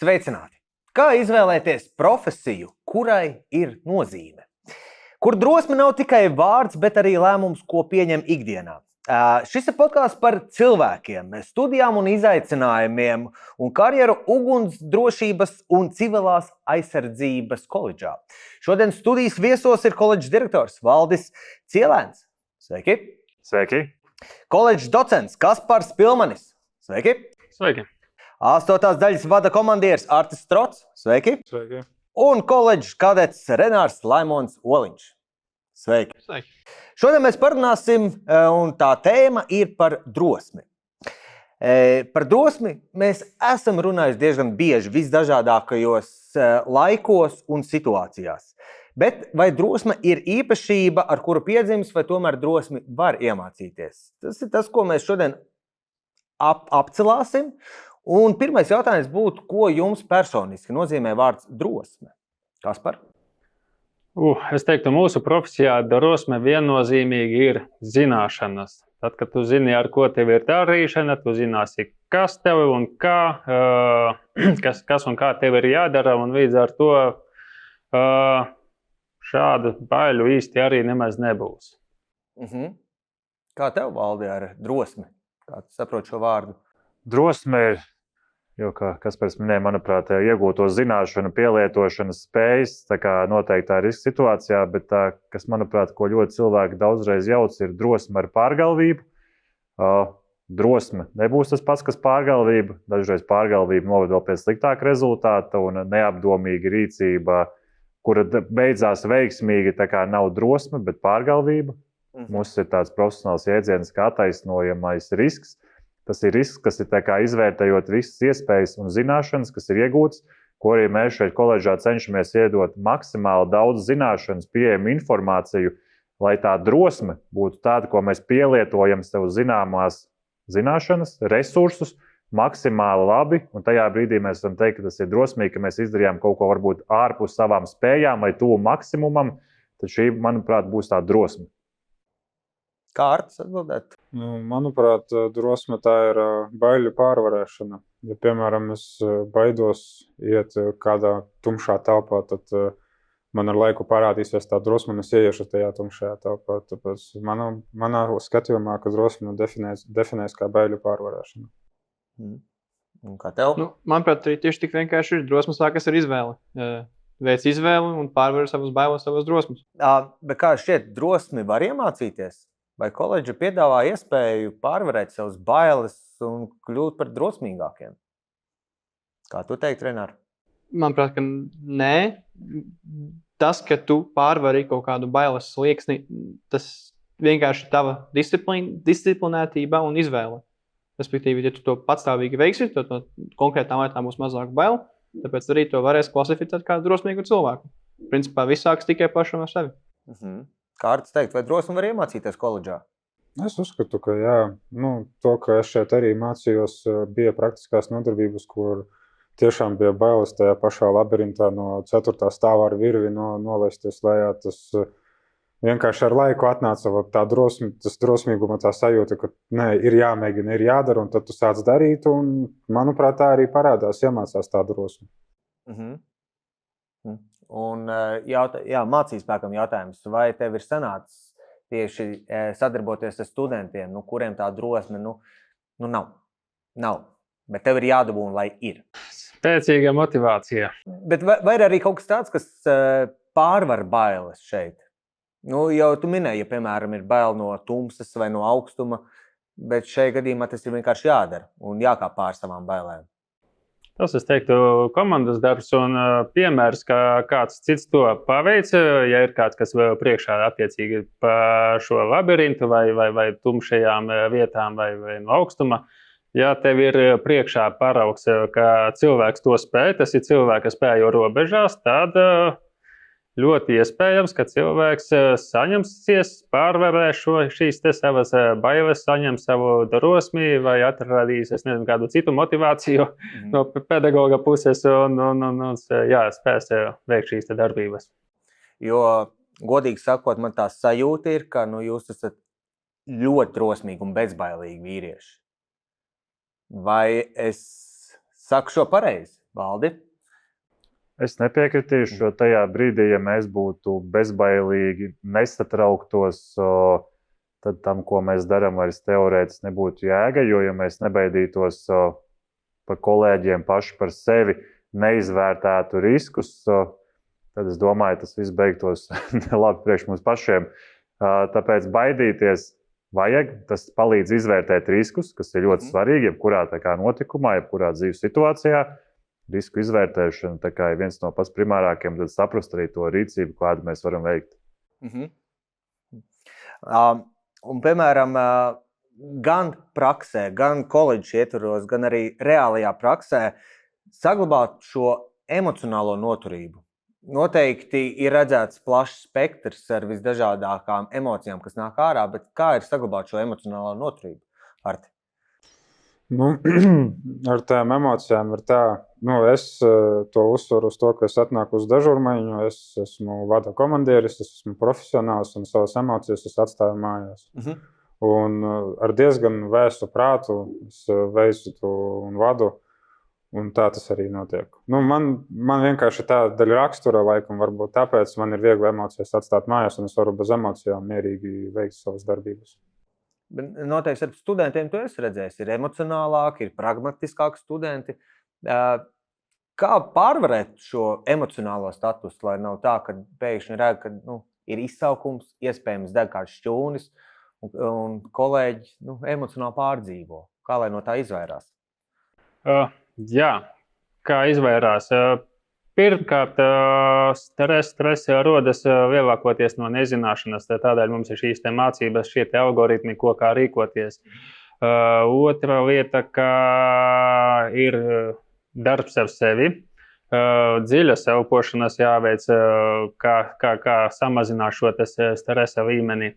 Sveicināti! Kā izvēlēties profesiju, kurai ir nozīme? Kur drosme nav tikai vārds, bet arī lēmums, ko pieņem ikdienā. Šis ir podkāsts par cilvēkiem, studijām un izaicinājumiem un karjeru ugunsdrošības un civilās aizsardzības koledžā. Šodien studijas viesos ir koledžas direktors Valdis Cielēns. Sveiki! Sveiki! Koledžas docents Kaspars Pilmanis. Sveiki! Sveiki! 8. daļas vada komandieris Artis Strots. Sveiki! Sveiki! Un koledžas kadets Renārs Laimons Oliņš. Sveiki! Sveiki! Šodien mēs parunāsim, un tā tēma ir par drosmi. Par drosmi mēs esam runājuši diezgan bieži visdažādākajos laikos un situācijās. Bet vai drosme ir īpašība, ar kuru piedzimis, vai tomēr drosmi var iemācīties? Tas ir tas, ko mēs šodien apcelāsim. Un pirmais jautājums būtu, ko jums personiski nozīmē vārds drosme? Kaspar? Es teiktu, mūsu profesijā drosme viennozīmīgi ir zināšanas. Tad, kad tu zini, ar ko tev ir darīšana, tu zināsi, kas tev un kā, kas un kā tev ir jādara, un līdz ar to šādu baiļu īsti arī nemaz nebūs. Kā tev, Valdi, ar drosmi? Kā tu saproti šo vārdu? Drosme ir, jo, kā Kaspars minēja, manuprāt, iegūto zināšanu, pielietošanas spējas, tā kā noteiktā riska situācijā, bet tā, kas, manuprāt, ko ļoti cilvēki daudzreiz jauc, ir drosme ar pārgalvību. Drosme nebūs tas pats, kas pārgalvība. Dažreiz pārgalvība noved vēl pie sliktāka rezultāta un neapdomīga rīcība, kura beidzās veiksmīgi, tā kā nav drosme, bet pārgalvība. Mums ir tāds profesionāls jēdziens kā attaisnojamais risks. Tas ir risks, kas ir izvērtējot visas iespējas un zināšanas, kas ir iegūtas, ko arī mēs šeit koledžā cenšamies iedot maksimāli daudz zināšanas, pieejamu informāciju, lai tā drosme būtu tāda, ko mēs pielietojam sev zināmās zināšanas, resursus, maksimāli labi, un tajā brīdī mēs varam teikt, ka tas ir drosmīgi, ka mēs izdarījām kaut ko varbūt ārpus savām spējām vai tuvu maksimumam, tad šī, manuprāt, būs tā drosme. Kā Artis atbildēt? Manuprāt, drosme tā ir baiļu pārvarēšana. Ja, piemēram, es baidos iet kādā tumšā telpā, tad man ar laiku parādīsies tā drosme, un es ieiešu tajā tumšajā telpā. Tāpēc manā skatījumā, ka drosme definēs kā baiļu pārvarēšana. Un kā tev? Manuprāt, tieši tik vienkārši ir drosme sākas ar izvēli. Veic izvēli un pārvar savas bailes, savas drosmes. Bet kā šķiet, drosmi var iemācīties? Vai koledža piedāvā iespēju pārvarēt savas bailes un kļūt par drosmīgākiem? Kā tu teikt, Renār? Manuprāt, ka nē. Tas, ka tu pārvari kaut kādu bailes slieksni, tas vienkārši ir tava disciplinētība un izvēle. Respektīvi, ja tu to patstāvīgi veiksi, tad no konkrētām lietām būs mazāk bail, tāpēc arī to varēs klasificēt kā drosmīgu cilvēku. Principā viss sāks tikai pašam ar sevi. Kā Artis teikt, vai drosmi var iemācīties koledžā? Es uzskatu, ka jā. To, ka es šeit arī mācījos, bija praktiskās nodarbības, kur tiešām bija bailes tajā pašā labirintā no 4. stāvā ar virvi nolaisties lejā. Tas vienkārši ar laiku atnāca tā tas drosmīguma tā sajūta, ka nē, ir jāmēģina, ir jādara, un tad tu sāc darīt, un, manuprāt, tā arī parādās, iemācās tā drosme. Un mācīspēkam jautājums, vai tev ir sanācis tieši sadarboties ar studentiem, kuriem tā drosme nav, bet tev ir jādabūna, lai ir? Spēcīga motivācija. Bet vai ir arī kaut kas tāds, kas pārvar bailes šeit? Jau tu minēji, ja, piemēram, ir bail no tumsas vai no augstuma, bet šajā gadījumā tas ir vienkārši jādara un jākāp pār savām bailēm. Tas, es teiktu, komandas darbs un piemērs, ka kāds cits to paveic, ja ir kāds, kas vēl priekšā attiecīgi pa šo labirintu vai tumšajām vietām vai no augstuma. Ja tev ir priekšā paraugs, ka cilvēks to spēj, tas ir cilvēka spēju robežās, tad ļoti iespējams, ka cilvēks saņemsies, pārvarēs šīs savas bailes, saņem savu drosmi vai atradīs, kādu citu motivāciju no pedagoga puses un spēs veikt šīs darbības. Jo, godīgi sakot, man tā sajūta ir, ka jūs esat ļoti drosmīgi un bezbailīgi vīrieši. Vai es saku šo pareizi? Valdi? Es nepiekritīšu, jo tajā brīdī, ja mēs būtu bezbailīgi, nesatrauktos, tad tam, ko mēs darām, vairs teorētiski nebūtu jēga. Jo, ja mēs nebaidītos par kolēģiem paši par sevi, neizvērtētu riskus, tad es domāju, tas viss beigtos labi priekš mums pašiem. Tāpēc baidīties vajag. Tas palīdz izvērtēt riskus, kas ir ļoti svarīgi, jebkurā notikumā, jebkurā dzīves situācijā. Risku izvērtēšana ir viens no pats primārākiem, tad saprast arī to rīcību, kādu mēs varam veikt. Un, piemēram, gan praksē, gan koledžas ietvaros, gan arī reālajā praksē saglabāt šo emocionālo noturību. Noteikti ir redzēts plašs spektrs ar visdažādākām emocijām, kas nāk ārā, bet kā ir saglabāt šo emocionālo noturību? Arti? Ar tām emocijām ir tā, es to uzsveru uz to, ka es atnāku uz dežurmaiņu, es esmu vada komandieris, es esmu profesionāls un savas emocijas es atstāju mājās. Un ar diezgan vēsu prātu es veicu un vadu, un tā tas arī notiek. Man vienkārši tā daļa rakstura laikam, varbūt tāpēc man ir viegli emocijas atstāt mājās, un es varu bez emocijām mierīgi veikt savas darbības. Noteikti ar studentiem tu esi redzējis, ir emocionālāki, ir pragmatiskāki studenti. Kā pārvarēt šo emocionālo statusu, lai nav tā, ka pēkšņi redz, ka ir izsaukums, iespējams deg kāds šķūnis, un kolēģi emocionāli pārdzīvo. Kā lai no tā izvairās? Jā, kā izvairās? Pirmkārt, stress rodas lielākoties no nezināšanas, tādēļ mums ir šīs mācības, šie algoritmi, kā rīkoties. Otra lieta, ka ir darbs ar sevi, dziļas elpošanas jāveic, kā samazināt šo stresa līmeni.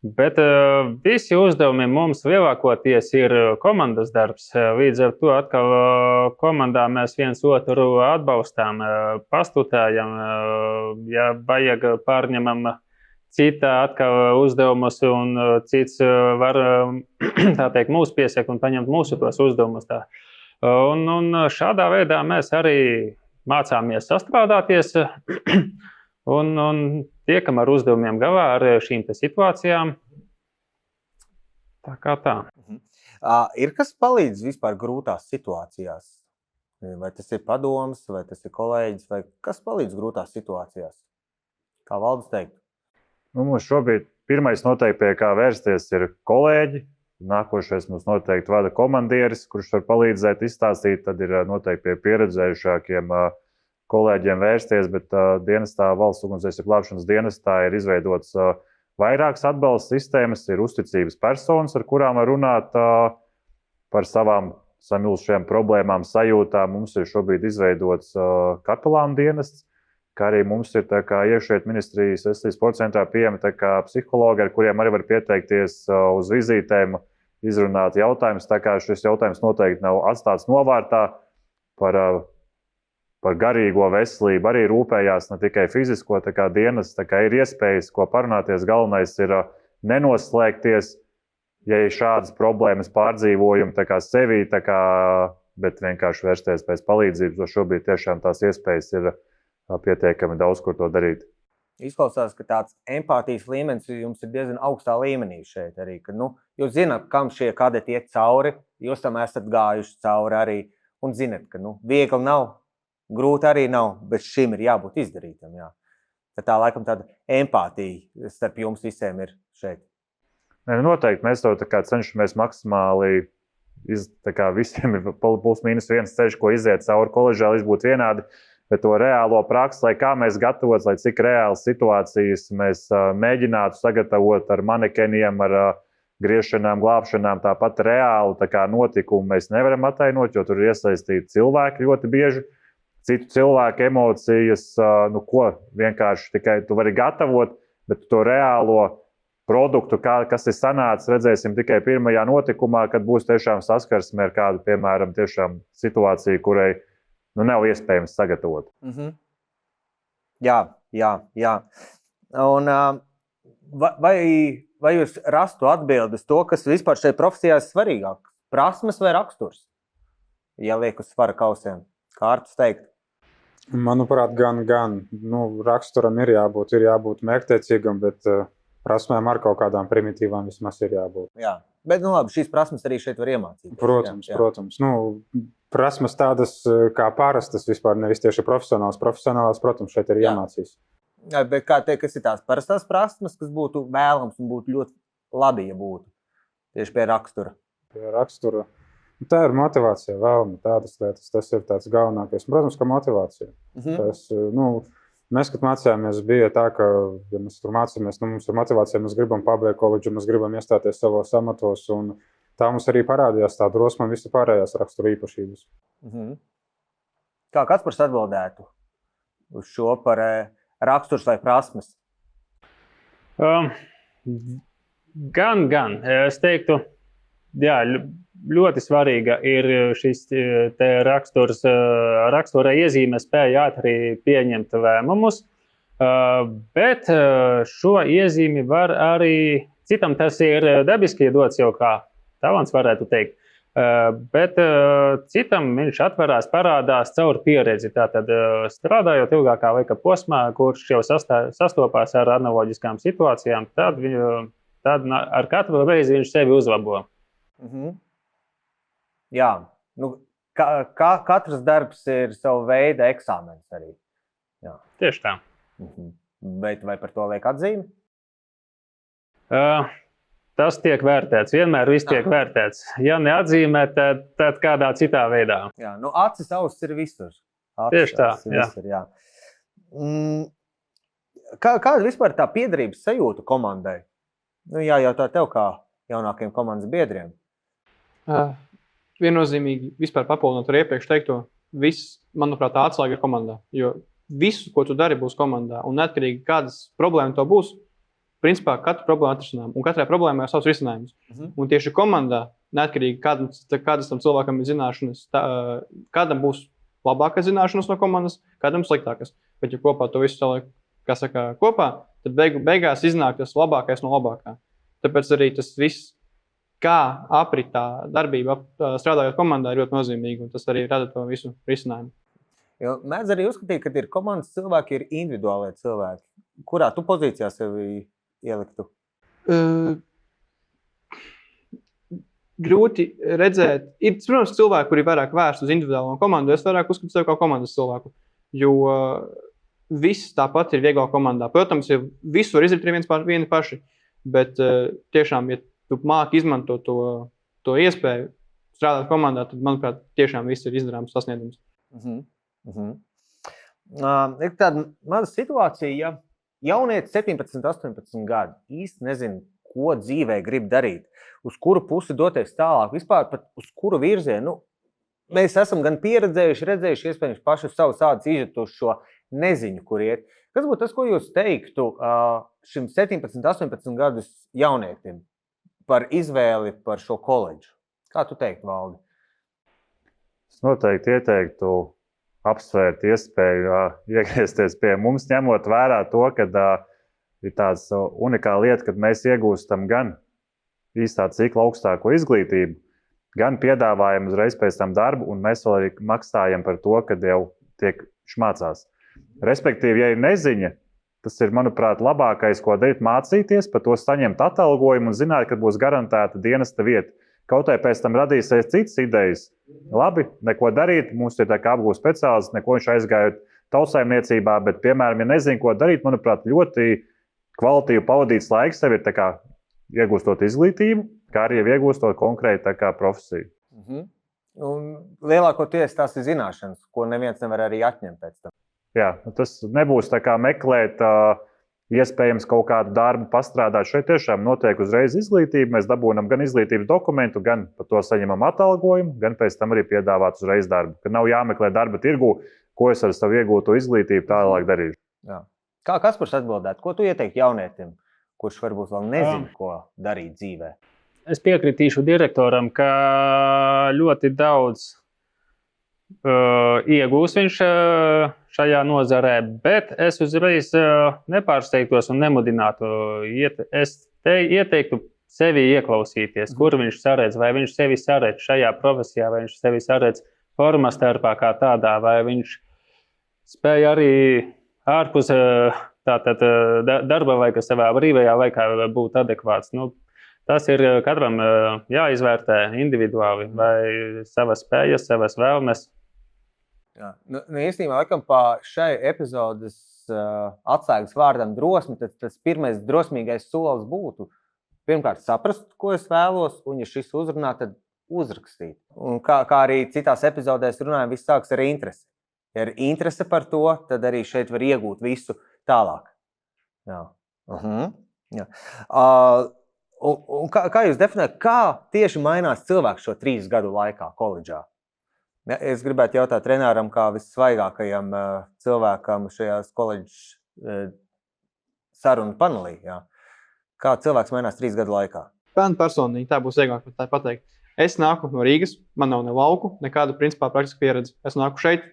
Bet visi uzdevumi mums lielākoties ir komandas darbs. Līdz ar to atkal komandā mēs viens otru atbalstām, pastutājam, ja vajag pārņemam cita atkal uzdevumus un cits var mūs piesekt un paņemt mūsu tos uzdevumus. Un šādā veidā mēs arī mācāmies sastrādāties un tiekam ar uzdevumiem galā ar šīm situācijām. Tā kā tā. Ir kas palīdz vispār grūtās situācijās? Vai tas ir padoms, vai tas ir kolēģis, vai kas palīdz grūtās situācijās? Kā Valdis teikt? Mums šobrīd pirmais noteikti pie kā vērsties ir kolēģi. Nākošais mums noteikti vada komandieris, kurš var palīdzēt izstāstīt. Tad ir noteikti pie pieredzējušākiem kolēģiem vērsties, bet dienestā, valsts ugunsdzēsības glābšanas dienestā ir izveidots vairākas atbalsta sistēmas, ir uzticības personas, ar kurām var runāt par savām samilzušajām problēmām, sajūtām. Mums ir šobrīd izveidots kapelānu dienests, kā arī mums ir iekšlietu ministrijas veselības sporta centrā pieejami psihologi, ar kuriem arī var pieteikties uz vizītēm, izrunāt jautājumus. Tā kā šis jautājums noteikti nav atstāts novārtā. Par garīgo veselību arī rūpējās, ne tikai fizisko, dienas, ir iespējas, ko parunāties. Galvenais ir nenoslēgties, ja ir šādas problēmas pārdzīvojumi sevi, bet vienkārši vērsties pēc palīdzības, jo šobrīd tiešām tās iespējas ir pietiekami daudz, kur to darīt. Izklausās, ka tāds empātijas līmenis jums ir diezgan augstā līmenī šeit arī, ka jūs zināt, kam šie kadeti iet cauri, jūs tam esat gājuši cauri arī un zināt, ka viegli nav. Grūti arī nav, bet šim ir jābūt izdarītam. Jā. Tā laikam tāda empātija starp jums visiem ir šeit. Noteikti mēs to cenšamies maksimāli. Visiem ir plus mīnus viens ceļš, ko iziet cauri koledžā, līdz būtu vienādi. Bet to reālo praksi, lai kā mēs gatavotos, lai cik reālas situācijas mēs mēģinātu sagatavot ar manekeniem, ar griešanām, glābšanām, tāpat reāli notikumu mēs nevaram attainot, jo tur ir iesaistīti cilvēki ļoti bieži. Citu cilvēku emocijas, ko vienkārši tikai tu vari gatavot, bet to reālo produktu, kas ir sanācis, redzēsim tikai pirmajā notikumā, kad būs tiešām saskarsme ar kādu, piemēram, tiešām situāciju, kurai nav iespējams sagatavot. Jā. Un vai jūs rastu atbildi uz to, kas vispār šeit profesijā ir svarīgāk? Prasmes vai raksturs? Ja liek uz svara kausiem. Kārtas teikt. Manuprāt, gan. Raksturam ir jābūt mērķtiecīgam, bet prasmēm ar kaut kādām primitīvām vismaz ir jābūt. Jā, bet labi, šīs prasmes arī šeit var iemācīt. Protams. Prasmes tādas kā parastas vispār, nevis tieši profesionāls. Profesionāls, protams, šeit ir jāmācīs. Jā, bet kā teikt, kas ir tās parastās prasmes, kas būtu vēlams un būtu ļoti labi, ja būtu tieši pie rakstura? Pie rakstura. Tā ir motivācija, vēlme, tādas lietas, tas ir tāds galvenākais. Protams, ka motivācija. Tas, mēs, kad mācījāmies, bija tā, ka, ja mēs tur mācāmies, mums ir motivācija, mēs gribam pabeigt koledžu, mēs gribam iestāties savos amatos, un tā mums arī parādījās tā drosme un visi pārējās rakstura īpašības. Kā Kaspars atbildētu uz šo par raksturs vai prasmes? Gan. Es teiktu, jā, ļoti svarīga ir šis rakstura iezīme spēja ātri pieņemt lēmumus, bet šo iezīmi var arī, citam tas ir dabiski dots jau kā talants, varētu teikt, bet citam viņš atverās, parādās caur pieredzi. Tātad strādājot ilgākā laika posmā, kurš jau sastopās ar analoģiskām situācijām, tad ar katru reizi viņš sevi uzlabo. Jā, katrs darbs ir sava veida eksāmens arī. Jā. Tieši tā. Bet vai par to liek atzīmi? Tas tiek vērtēts. Vienmēr viss tiek vērtēts. Ja neatzīmē, tad kādā citā veidā. Jā, acis, auss ir visur. Tieši tā, visur, jā. Kāda vispār tā piederības sajūta komandai? Jājautā tev kā jaunākiem komandas biedriem. Viennozīmīgi vispār papildinot ar iepriekš teikto, viss, manuprāt, tā atslēga ir komandā. Jo visu, ko tu dari, būs komandā. Un neatkarīgi kādas problēmas to būs, principā katru problēmu atrisinām. Un katrai problēmai ir savs risinājums. Un tieši komandā, neatkarīgi kādas tam cilvēkam ir zināšanas, kādam būs labākas zināšanas no komandas, kādam sliktākas. Bet ja kopā to visu saliek, kā saka, kopā, tad beigās iznāk tas labākais no labākā. Tāpēc arī tas viss, kā apritā darbība strādājot komandā, ir ļoti nozīmīgi, un tas arī rada to visu risinājumu. Jo mēdz arī uzskatīt, ka ir komandas cilvēki, ir individuālie cilvēki. Kurā tu pozīcijā sevi ieliktu? Grūti redzēt. Ir, protams, cilvēki, kuri vairāk vērst uz individuālo komandu, es vairāk uzskatu sevi kā komandas cilvēku, jo viss tāpat ir vieglāk komandā. Protams, ja visu var izdarīt vieni paši, bet tiešām, ja tu māki izmantot to iespēju strādāt komandā, tad, manuprāt, tiešām viss ir izdarāms sasniedzums. Ir tāda maza situācija, ja jaunietis 17, 18 gadi īsti nezina, ko dzīvē grib darīt, uz kuru pusi doties tālāk, vispār pat uz kuru virzienu. Mēs esam gan pieredzējuši, redzējuši iespējams paši savus ādus izjutuši šo neziņu, kur iet. Kas būtu tas, ko jūs teiktu šim 17, 18 gadus jaunietim par izvēli par šo koledžu? Kā tu teiktu, Valdi? Es noteikti ieteiktu apsvērt iespēju iegriezties pie mums, ņemot vērā to, ka ir tāds unikāla lieta, kad mēs iegūstam gan īstā cikla augstāko izglītību, gan piedāvājam uzreiz pēc tam darbu, un mēs vēl arī maksājam par to, kad jau tiek mācās. Respektīvi, ja ir neziņa, tas ir, manuprāt, labākais, ko darīt, mācīties, par to saņemt atalgojumu un zināt, ka būs garantēta dienesta vieta. Kaut vai pēc tam radīsies citas idejas. Labi, neko darīt, mums ir tā kā apgūst speciālists, neko viņš aizgājot tautsaimniecībā, bet, piemēram, ja nezinu, ko darīt, manuprāt, ļoti kvalitīvi pavadīts laiks sev ir tā kā iegūstot izglītību, kā arī iegūstot konkrēti tā kā profesiju. Un lielākoties tās ir zināšanas, ko neviens nevar arī atņemt pēc tam. Jā, tas nebūs tā kā meklēt iespējams kaut kādu darbu pastrādāt. Šeit tiešām notiek uzreiz izglītība. Mēs dabūnam gan izglītības dokumentu, gan par to saņemam atalgojumu, gan pēc tam arī piedāvāt uzreiz darbu. Kad nav jāmeklē darba tirgū, ko es ar savu iegūto izglītību tālāk darīšu. Jā. Kā Kaspars atbildētu? Ko tu ieteiktu jaunietim, kurš varbūt vēl nezina, ko darīt dzīvē? Es piekritīšu direktoram, ka ļoti daudz iegūs viņš šajā nozarē, bet es uzreiz nepārsteigtos un nemudinātu. Es te ieteiktu sevi ieklausīties, kur viņš saredz, vai viņš sevi saredz šajā profesijā, vai viņš sevi saredz forma starpā kā tādā, vai viņš spēja arī ārpus darba vai savā brīvajā laikā būt adekvāts. Tas ir katram jāizvērtē individuāli, vai savas spējas, savas vēlmes. Jā. Īstenībā, laikam, pa šai epizodes atslēgas vārdam drosmi, tad tas pirmais drosmīgais solis būtu pirmkārt saprast, ko es vēlos, un ja šis uzrunā, tad uzrakstīt. Un kā arī citās epizodēs runājam, viss sāks ar interesi. Ja ir interese par to, tad arī šeit var iegūt visu tālāk. Jā. Jā. Un kā jūs definējat, kā tieši mainās cilvēks šo 3 gadu laikā koledžā? Ja, es gribētu jautāt treneram, kā vissvaigākajam cilvēkam šajās koledžas sarunu panelī. Jā. Kā cilvēks mainās 3 gadu laikā? Man personīgi tā būs vieglāk pateikt. Es nāku no Rīgas, man nav ne lauku, nekādu principā praktisku pieredzi. Es nāku šeit,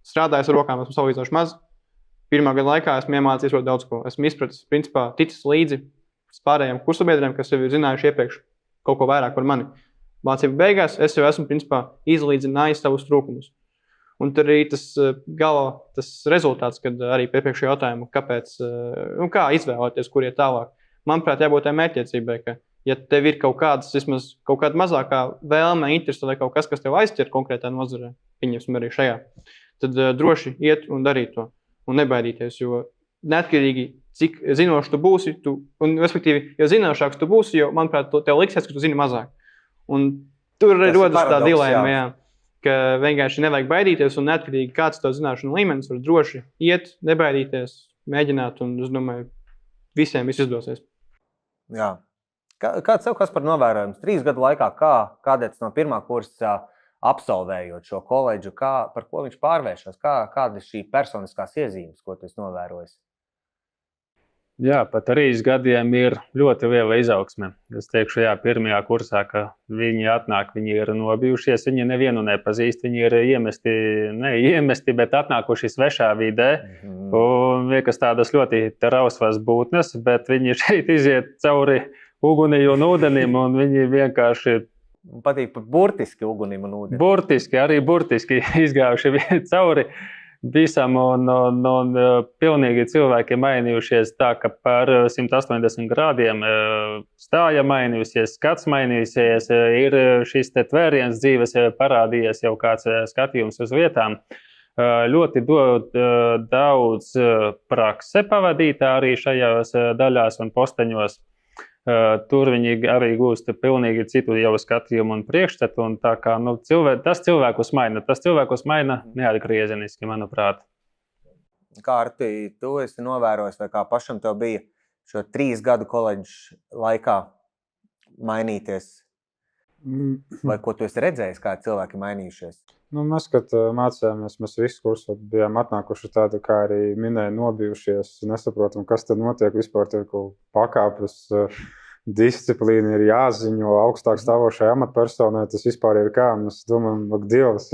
strādāju ar rokām, esmu salīdzinoši maz. 1. gada laikā esmu iemācījies ļoti daudz ko. Esmu izpratis, principā, ticis līdzi pārējiem kursabiedriem, kas jau ir zinājuši iepriekš kaut ko vairāk par mani. Mācību beigās es jau esmu, principā, izlīdzinājis savus trūkumus. Un tad arī tas rezultāts, kad arī pie priekšējā jautājumu, kāpēc, kā izvēlēties, kur iet tālāk. Manuprāt, jābūt tai mērķtiecībai, ka ja tev ir kaut kāda mazākā vēlme, interese vai kaut kas, kas tev aizķer konkrētā nozarē, pieņemsim arī šajā, tad droši iet un darīt to un nebaidīties, jo neatkarīgi, cik zinošs tu būsi, un respektīvi, jo zinošāks tu būsi, jo, manuprāt, tev liksies, ka tu zini mazāk. Un tur arī rodas tā dilēma, jā, ka vienkārši nevajag baidīties un neatkarīgi kāds to zināšanu līmenis var droši iet, nebaidīties, mēģināt un, es domāju, visiem viss izdosies. Jā. Kāds sev kas par novērojums? 3 gadu laikā, kādēļ no pirmā kursa absolvējot šo koledžu, par ko viņš pārvēršas? Kāda ir šī personiskās iezīmes, ko tu esi novērojis? Jā, pat 3 gadiem ir ļoti liela izaugsme. Es teikšu, jā, pirmajā kursā, ka viņi atnāk, viņi ir nobijušies, viņi nevienu nepazīst, viņi ir iemesti, bet atnākuši svešā vidē. Un liekas tādas ļoti trauslas būtnes, bet viņi šeit iziet cauri ugunī un ūdenim, un viņi vienkārši... Patīk pat burtiski ugunim un ūdenim. Burtiski izgājuši cauri visam, un pilnīgi cilvēki mainījušies tā, ka par 180 grādiem stāja mainījusies, skats mainījusies, ir šis te tvēriens dzīves parādījies jau kāds skatījums uz vietām. Ļoti daudz prakse pavadītā arī šajās daļās un posteņos. Tur viņi arī gūst pilnīgi citu jau skatījumu un priekšstatu. Un tā kā, tas cilvēkus maina neatgriezeniski, manuprāt. Kā Arti, tu esi novērojis, vai kā pašam tev bija šo 3 gadu koledžu laikā mainīties? Vai ko tu esi redzējis, kā cilvēki mainījušies? Mēs, kad mācījāmies, mēs visi kursi bijām atnākuši tādi, kā arī minēja, nobijušies, nesaprotam, kas tad notiek vispār, tur kaut pakāpes disciplīna ir jāziņo augstāk stāvošai amatpersonai, tas vispār ir kā, mēs domājam, ak Dievs.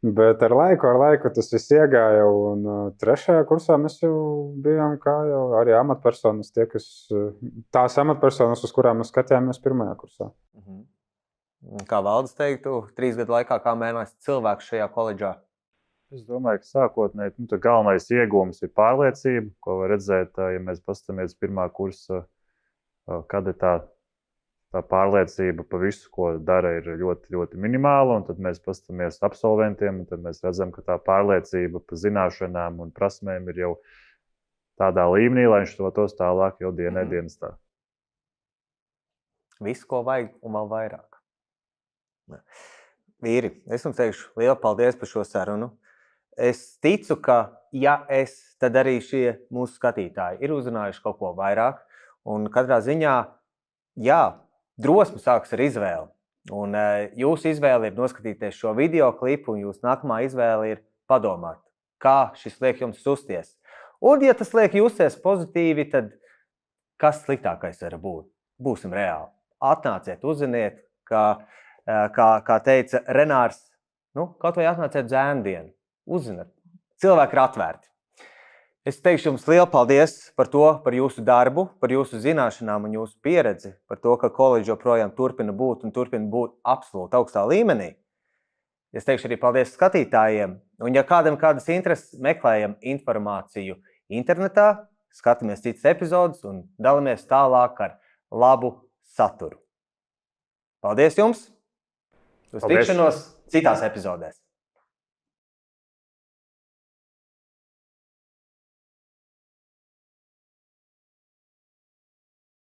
Bet ar laiku tas viss iegāja, un 3. kursā mēs jau bijām kā jau arī amatpersonas, tās amatpersonas, uz kurām mēs skatījāmies 1. kursā. Kā Valdis teiktu, 3 gadu laikā, kā mainās cilvēks šajā koledžā? Es domāju, ka sākotnēji galvenais iegūms ir pārliecība, ko var redzēt, ja mēs paskatāmies 1. kursa, kad ir tā pārliecība pa visu, ko dara, ir ļoti, ļoti minimāla, un tad mēs paskatāmies absolventiem, un tad mēs redzam, ka tā pārliecība pa zināšanām un prasmēm ir jau tādā līmenī, lai viņš to tos tālāk jau dienestā. Visu, ko vajag, un vēl vairāk. Vīri, es jums teikšu lielu paldies par šo sarunu. Es ticu, ka ja tad arī šie mūsu skatītāji ir uzrunājuši kaut ko vairāk. Un katrā ziņā, jā, drosme sāks ar izvēli. Un jūsu izvēle ir noskatīties šo video klipu, un jūsu nākamā izvēle ir padomāt, kā šis liek jums justies. Un ja tas liek justies pozitīvi, tad kas sliktākais var būt? Būsim reāli. Atnāciet, uzziniet, kā teica Renārs, kaut vai atnāciet uz ēndienu, uzzināt. Cilvēki ir atvērti. Es teikšu jums lielu paldies par to, par jūsu darbu, par jūsu zināšanām un jūsu pieredzi, par to, ka koledža joprojām turpina būt absolūti augstā līmenī. Es teikšu arī paldies skatītājiem. Un ja kādam kādas intereses, meklējam informāciju internetā, skatāmies citas epizodes un dalamies tālāk ar labu saturu. Paldies jums! Uz tikšanos citās epizodēs!